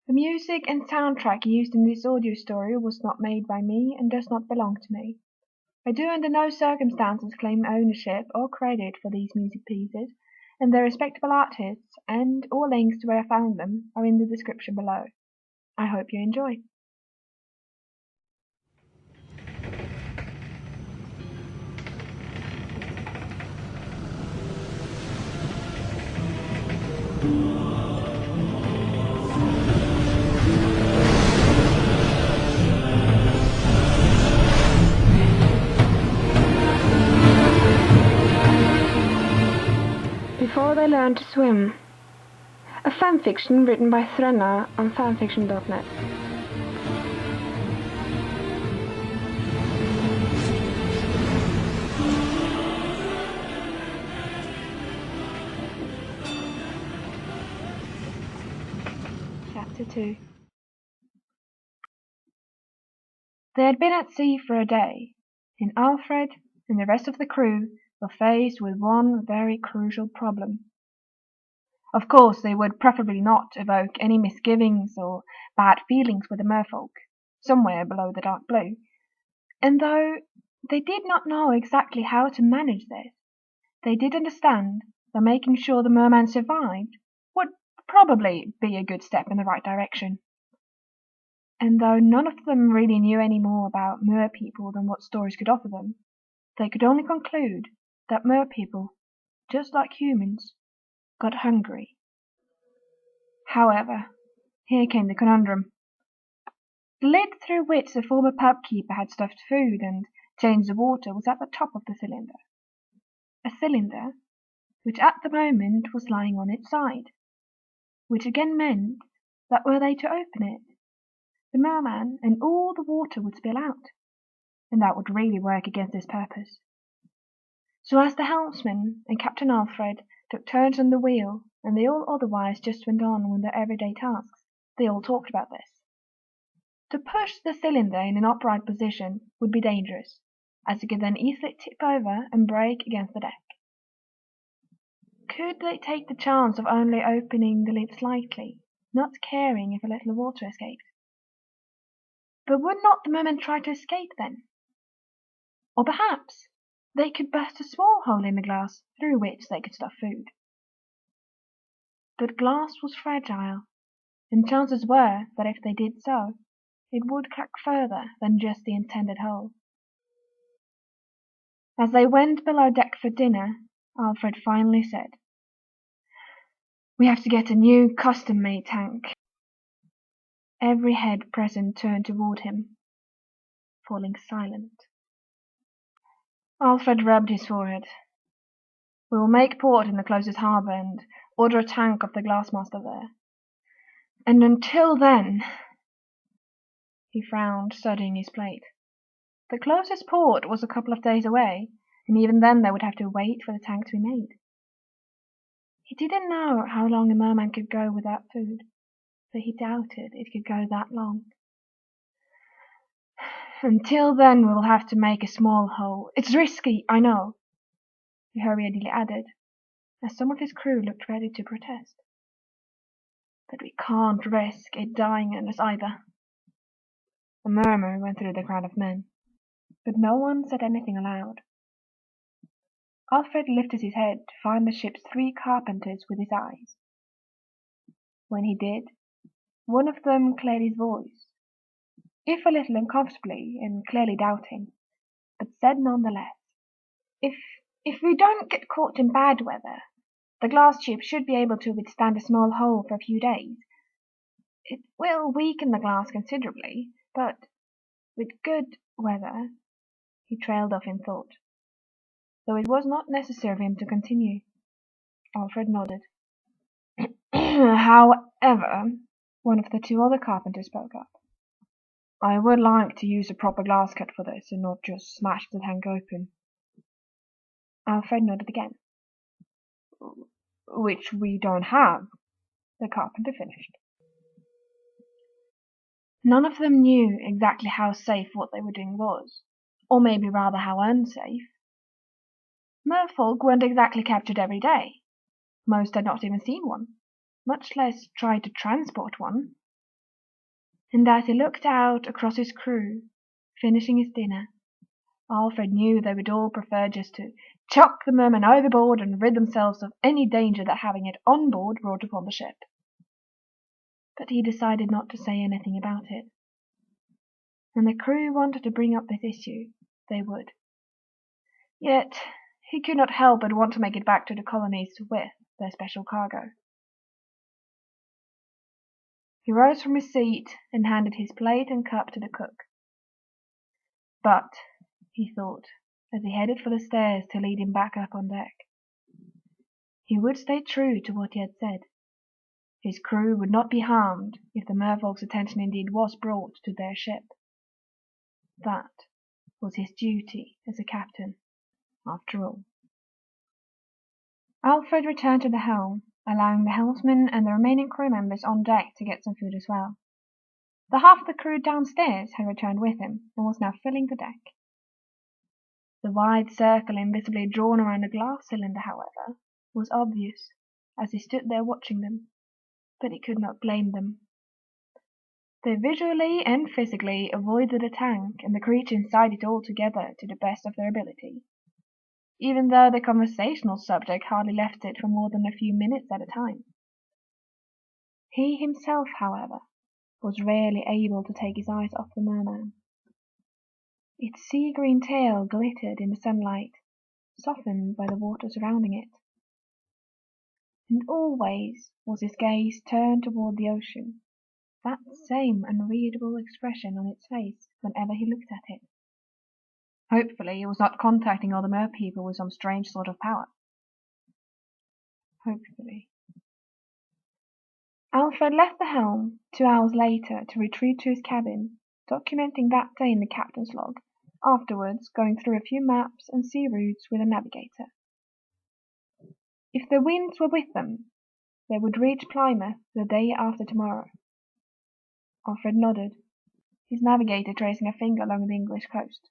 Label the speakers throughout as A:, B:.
A: The music and soundtrack used in this audio story was not made by me and does not belong to me. I do under no circumstances claim ownership or credit for these music pieces, and their respectable artists, and all links to where I found them are in the description below. I hope you enjoy. Before They Learned to Swim, a fanfiction written by Threnna on fanfiction.net. Chapter 2. They had been at sea for a day, and Alfred and the rest of the crew were faced with one very crucial problem. Of course, they would preferably not evoke any misgivings or bad feelings with the merfolk, somewhere below the dark blue, and though they did not know exactly how to manage this, they did understand that making sure the merman survived would probably be a good step in the right direction. And though none of them really knew any more about merpeople than what stories could offer them, they could only conclude that merpeople, just like humans, got hungry. However, here came the conundrum. The lid through which the former pubkeeper had stuffed food and changed the water was at the top of the cylinder. A cylinder which at the moment was lying on its side, which again meant that were they to open it, the merman and all the water would spill out, and that would really work against his purpose. So as the helmsman and Captain Alfred took turns on the wheel, and they all otherwise just went on with their everyday tasks, they all talked about this. To push the cylinder in an upright position would be dangerous, as it could then easily tip over and break against the deck. Could they take the chance of only opening the lid slightly, not caring if a little water escaped? But would not the merman try to escape then? Or perhaps they could burst a small hole in the glass through which they could stuff food. But glass was fragile, and chances were that if they did so, it would crack further than just the intended hole. As they went below deck for dinner, Alfred finally said, "We have to get a new custom-made tank." Every head present turned toward him, falling silent. Alfred rubbed his forehead. "We will make port in the closest harbour and order a tank of the glassmaster there. And until then—" He frowned, studying his plate. The closest port was a couple of days away, and even then they would have to wait for the tank to be made. He didn't know how long a merman could go without food, but he doubted it could go that long. "Until then we'll have to make a small hole. It's risky, I know," he hurriedly added, as some of his crew looked ready to protest. "But we can't risk it dying on us either." A murmur went through the crowd of men, but no one said anything aloud. Alfred lifted his head to find the ship's 3 carpenters with his eyes. When he did, one of them cleared his voice, if a little uncomfortably and clearly doubting, but said nonetheless, If we don't get caught in bad weather, the glass ship should be able to withstand a small hole for a few days. It will weaken the glass considerably, but with good weather—" He trailed off in thought, though it was not necessary for him to continue. Alfred nodded. "However," one of the 2 other carpenters spoke up, "I would like to use a proper glass cut for this, and not just smash the tank open." Alfred nodded again. "Which we don't have," the carpenter finished. None of them knew exactly how safe what they were doing was, or maybe rather how unsafe. Merfolk weren't exactly captured every day. Most had not even seen one, much less tried to transport one. And as he looked out across his crew, finishing his dinner, Alfred knew they would all prefer just to chuck the merman overboard and rid themselves of any danger that having it on board brought upon the ship. But he decided not to say anything about it. When the crew wanted to bring up this issue, they would. Yet he could not help but want to make it back to the colonies with their special cargo. He rose from his seat and handed his plate and cup to the cook. But, he thought, as he headed for the stairs to lead him back up on deck, he would stay true to what he had said. His crew would not be harmed if the merfolk's attention indeed was brought to their ship. That was his duty as a captain, after all. Alfred returned to the helm, allowing the helmsman and the remaining crew members on deck to get some food as well. The half of the crew downstairs had returned with him and was now filling the deck. The wide circle invisibly drawn around the glass cylinder, however, was obvious as he stood there watching them, but he could not blame them. They visually and physically avoided the tank and the creature inside it altogether to the best of their ability, even though the conversational subject hardly left it for more than a few minutes at a time. He himself, however, was rarely able to take his eyes off the merman. Its sea-green tail glittered in the sunlight, softened by the water surrounding it. And always was his gaze turned toward the ocean, that same unreadable expression on its face whenever he looked at it. Hopefully, it was not contacting all the merpeople with some strange sort of power. Hopefully. Alfred left the helm 2 hours later to retreat to his cabin, documenting that day in the captain's log, afterwards going through a few maps and sea routes with a navigator. If the winds were with them, they would reach Plymouth the day after tomorrow. Alfred nodded, his navigator tracing a finger along the English coast.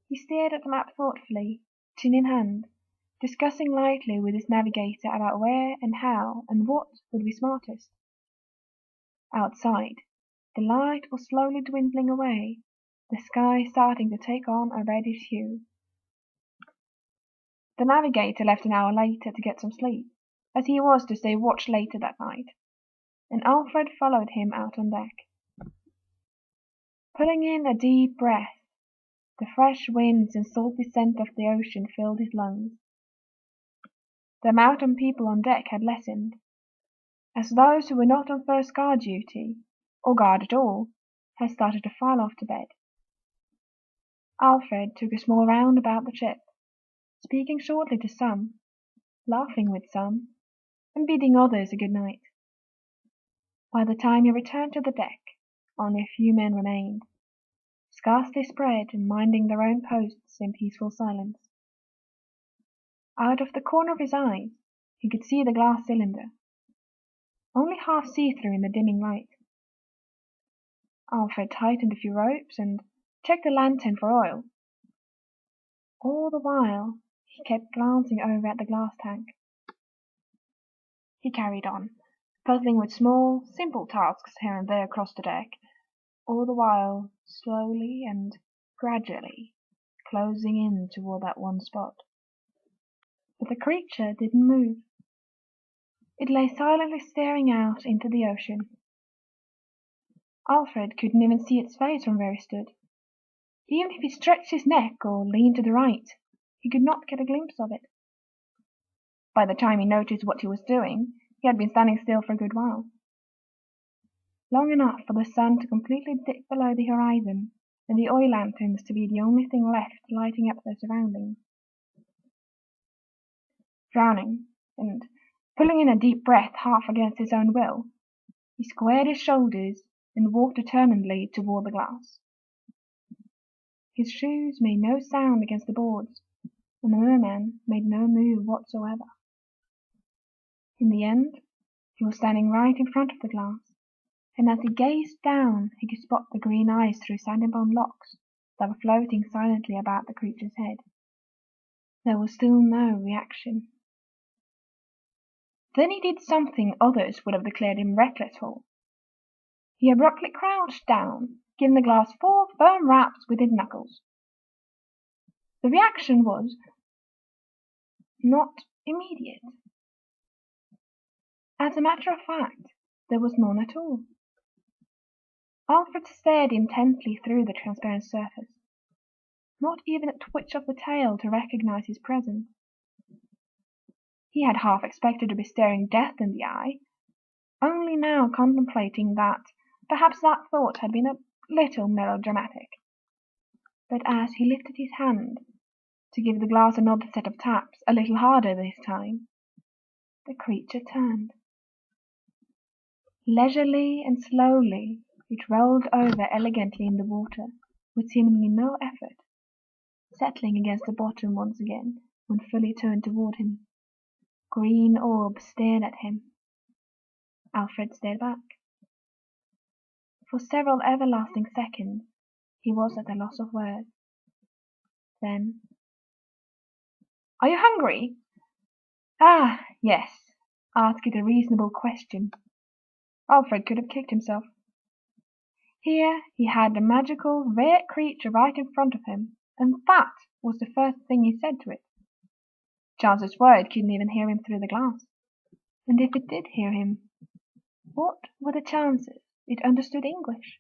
A: He stared at the map thoughtfully, chin in hand, discussing lightly with his navigator about where and how and what would be smartest. Outside, the light was slowly dwindling away, the sky starting to take on a reddish hue. The navigator left an hour later to get some sleep, as he was to stay watch later that night, and Alfred followed him out on deck. Pulling in a deep breath, the fresh winds and salty scent of the ocean filled his lungs. The amount of people on deck had lessened, as those who were not on first guard duty, or guard at all, had started to file off to bed. Alfred took a small round about the ship, speaking shortly to some, laughing with some, and bidding others a good night. By the time he returned to the deck, only a few men remained, scarcely spread and minding their own posts in peaceful silence. Out of the corner of his eye, he could see the glass cylinder, only half see-through in the dimming light. Alfred tightened a few ropes and checked the lantern for oil. All the while, he kept glancing over at the glass tank. He carried on, puzzling with small, simple tasks here and there across the deck, all the while slowly and gradually closing in toward that one spot. But the creature didn't move. It lay silently staring out into the ocean. Alfred couldn't even see its face from where he stood. Even if he stretched his neck or leaned to the right, he could not get a glimpse of it. By the time he noticed what he was doing, he had been standing still for a good while. Long enough for the sun to completely dip below the horizon and the oil lanterns to be the only thing left lighting up their surroundings. Frowning, and pulling in a deep breath half against his own will, he squared his shoulders and walked determinedly toward the glass. His shoes made no sound against the boards, and the merman made no move whatsoever. In the end, he was standing right in front of the glass, and as he gazed down, he could spot the green eyes through sand-bound locks that were floating silently about the creature's head. There was still no reaction. Then he did something others would have declared him reckless for. He abruptly crouched down, giving the glass 4 firm raps with his knuckles. The reaction was not immediate. As a matter of fact, there was none at all. Alfred stared intently through the transparent surface, not even a twitch of the tail to recognize his presence. He had half expected to be staring death in the eye, only now contemplating that perhaps that thought had been a little melodramatic. But as he lifted his hand to give the glass another set of taps, a little harder this time, the creature turned. Leisurely and slowly it rolled over elegantly in the water, with seemingly no effort, settling against the bottom once again when fully turned toward him. Green orbs stared at him. Alfred stared back. For several everlasting seconds he was at a loss of words. Then, "Are you hungry?" "Ah, yes," asked a reasonable question. Alfred could have kicked himself. Here he had the magical, rare creature right in front of him, and that was the first thing he said to it. Chances were it couldn't even hear him through the glass. And if it did hear him, what were the chances it understood English?